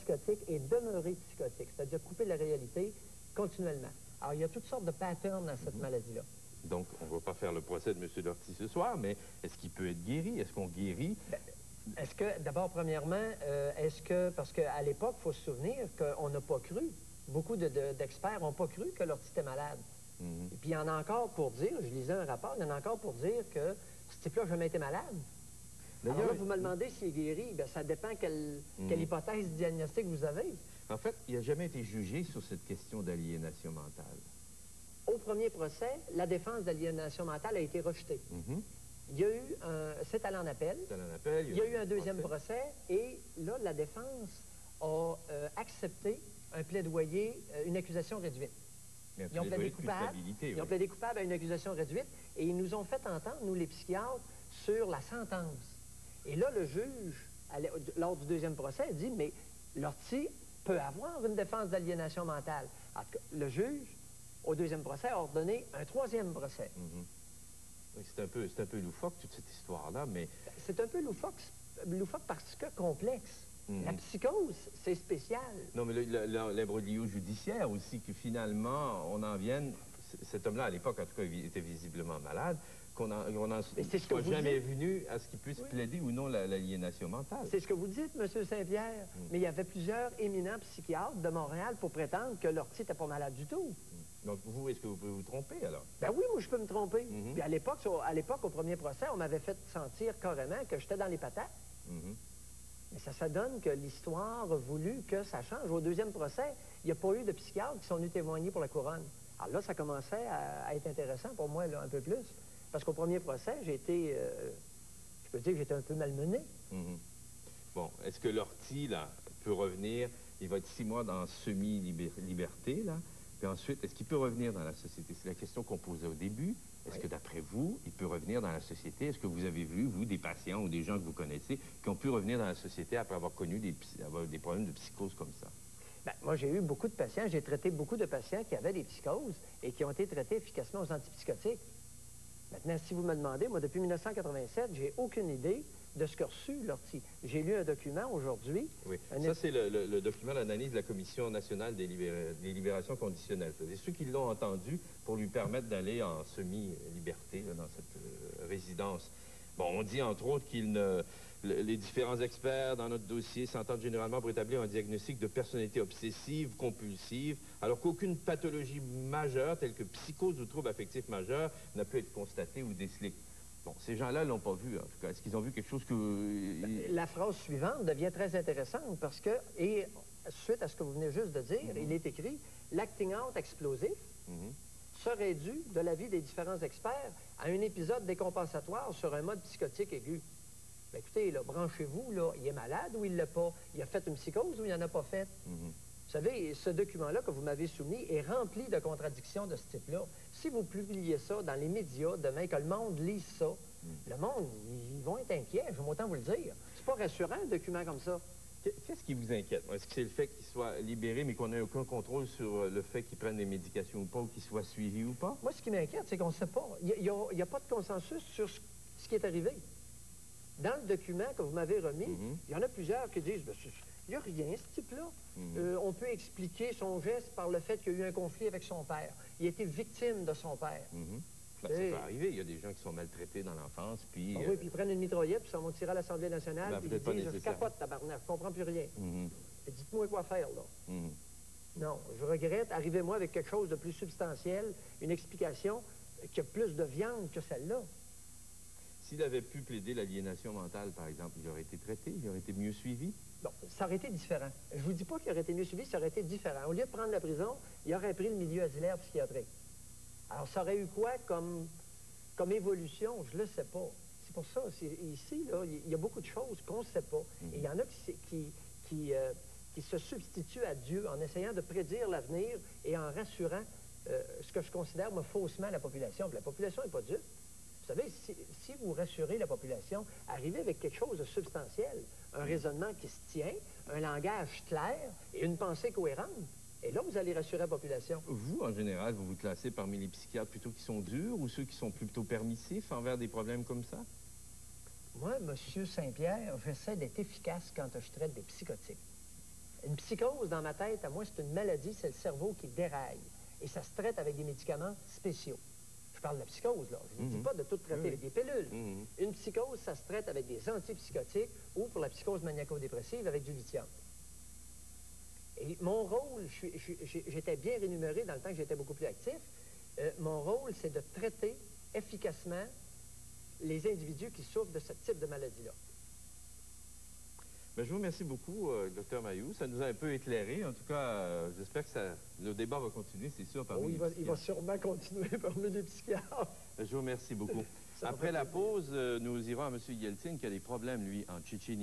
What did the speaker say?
psychotique et demeurer psychotique, c'est-à-dire couper la réalité continuellement. Alors, il y a toutes sortes de patterns dans cette maladie-là. Donc, on ne va pas faire le procès de M. Lortie ce soir, mais est-ce qu'il peut être guéri? Est-ce qu'on guérit? Est-ce que, d'abord, premièrement, parce qu'à l'époque, il faut se souvenir qu'on n'a pas cru, beaucoup d'experts n'ont pas cru que Lortie était malade. Et puis, il y en a encore pour dire, je lisais un rapport, il y en a encore pour dire que ce type-là n'a jamais été malade. Alors là, vous me demandez s'il est guéri, bien, ça dépend quelle hypothèse diagnostique vous avez. En fait, il n'a jamais été jugé sur cette question d'aliénation mentale. Au premier procès, la défense d'aliénation mentale a été rejetée. Il y a eu c'est allé en appel. Il y a eu un deuxième procès et là, la défense a accepté un plaidoyer, une accusation réduite. Ils ont plaidé coupable. Ils ont plaidé coupable à une accusation réduite et ils nous ont fait entendre, nous les psychiatres, sur la sentence. Et là, le juge, lors du deuxième procès, a dit, mais Lortie peut avoir une défense d'aliénation mentale. En tout cas, le juge, au deuxième procès, a ordonné un troisième procès. Oui, c'est un peu loufoque, toute cette histoire-là, mais... C'est un peu loufoque parce que complexe. La psychose, c'est spécial. Non, mais l'imbroglio judiciaire aussi, que finalement, on en vienne... Cet homme-là, à l'époque, en tout cas, il était visiblement malade, qu'on n'en soit jamais venu à ce qu'il puisse plaider ou non l'aliénation mentale. C'est ce que vous dites, M. Saint-Pierre. Mais il y avait plusieurs éminents psychiatres de Montréal pour prétendre que Lortie n'était pas malade du tout. Donc, vous, est-ce que vous pouvez vous tromper, alors? Ben oui, moi, je peux me tromper. Puis à l'époque, au premier procès, on m'avait fait sentir carrément que j'étais dans les patates. Mais ça donne que l'histoire a voulu que ça change. Au deuxième procès, il n'y a pas eu de psychiatres qui sont venus témoigner pour la couronne. Alors là, ça commençait à être intéressant pour moi, là, un peu plus. Parce qu'au premier procès, j'ai été, je peux dire que j'étais un peu malmené. Bon, est-ce que Lortie, là, peut revenir? Il va être 6 mois dans semi-liberté, là. Puis ensuite, est-ce qu'il peut revenir dans la société? C'est la question qu'on posait au début. Est-ce que, d'après vous, il peut revenir dans la société? Est-ce que vous avez vu, vous, des patients ou des gens que vous connaissez qui ont pu revenir dans la société après avoir connu des problèmes de psychose comme ça? Bien, moi, j'ai eu beaucoup de patients. J'ai traité beaucoup de patients qui avaient des psychoses et qui ont été traités efficacement aux antipsychotiques. Maintenant, si vous me demandez, moi, depuis 1987, j'ai aucune idée de ce qu'a reçu Lortie. J'ai lu un document aujourd'hui. Oui, ça, c'est le document d'analyse de la Commission nationale des libérations conditionnelles. C'est ceux qui l'ont entendu pour lui permettre d'aller en semi-liberté dans cette résidence. Bon, on dit, entre autres, les différents experts dans notre dossier s'entendent généralement pour établir un diagnostic de personnalité obsessive, compulsive, alors qu'aucune pathologie majeure, telle que psychose ou trouble affectif majeur, n'a pu être constatée ou décelée. Bon, ces gens-là ne l'ont pas vu, en tout cas. Est-ce qu'ils ont vu quelque chose que... La phrase suivante devient très intéressante parce que, et suite à ce que vous venez juste de dire, il est écrit « L'acting out explosif serait dû, de l'avis des différents experts, à un épisode décompensatoire sur un mode psychotique aigu. » Bien, écoutez, là, branchez-vous, là, il est malade ou il ne l'a pas? Il a fait une psychose ou il n'en a pas fait? Vous savez, ce document-là que vous m'avez soumis est rempli de contradictions de ce type-là. Si vous publiez ça dans les médias, demain, que le monde lise ça, le monde, ils vont être inquiets, je vais autant vous le dire. C'est pas rassurant, un document comme ça. Qu'est-ce qui vous inquiète? Est-ce que c'est le fait qu'il soit libéré, mais qu'on n'ait aucun contrôle sur le fait qu'il prenne des médications ou pas, ou qu'il soit suivi ou pas? Moi, ce qui m'inquiète, c'est qu'on ne sait pas. Il n'y a pas de consensus sur ce qui est arrivé. Dans le document que vous m'avez remis, il y en a plusieurs qui disent il n'y a rien, ce type-là. On peut expliquer son geste par le fait qu'il y a eu un conflit avec son père. Il a été victime de son père. Ben, ça peut arriver. Il y a des gens qui sont maltraités dans l'enfance, puis... Oui, puis ils prennent une mitraillette, puis ils s'en vont tirer à l'Assemblée nationale, puis ils disent « Je capote, tabarnak, je comprends plus rien. Dites-moi quoi faire, là. Non, je regrette. Arrivez-moi avec quelque chose de plus substantiel, une explication qui a plus de viande que celle-là. S'il avait pu plaider l'aliénation mentale, par exemple, il aurait été traité, il aurait été mieux suivi? Bon, ça aurait été différent. Je ne vous dis pas qu'il aurait été mieux suivi, ça aurait été différent. Au lieu de prendre la prison, il aurait pris le milieu asilaire psychiatrique. Alors, ça aurait eu quoi comme évolution? Je ne le sais pas. C'est pour ça, ici, là, il y a beaucoup de choses qu'on ne sait pas. Et il y en a qui se substituent à Dieu en essayant de prédire l'avenir et en rassurant ce que je considère, moi, faussement la population. Puis la population n'est pas dupe. Vous savez, si vous rassurez la population, arrivez avec quelque chose de substantiel, un raisonnement qui se tient, un langage clair et une pensée cohérente. Et là, vous allez rassurer la population. Vous, en général, vous vous classez parmi les psychiatres plutôt qui sont durs ou ceux qui sont plutôt permissifs envers des problèmes comme ça? Moi, M. Saint-Pierre, j'essaie d'être efficace quand je traite des psychotiques. Une psychose, dans ma tête, à moi, c'est une maladie, c'est le cerveau qui déraille. Et ça se traite avec des médicaments spéciaux. Je parle de la psychose, là. Je ne dis pas de tout traiter avec des pilules. Une psychose, ça se traite avec des antipsychotiques ou, pour la psychose maniaco-dépressive, avec du lithium. Et mon rôle, j'étais bien rémunéré dans le temps que j'étais beaucoup plus actif, mon rôle, c'est de traiter efficacement les individus qui souffrent de ce type de maladie-là. Ben, je vous remercie beaucoup, Dr Mailloux. Ça nous a un peu éclairé. En tout cas, j'espère que le débat va continuer, c'est sûr, parmi les psychiatres. Il va sûrement continuer parmi les psychiatres. Ben, je vous remercie beaucoup. Après la pause, nous irons à M. Yeltsin qui a des problèmes, lui, en Tchétchénie.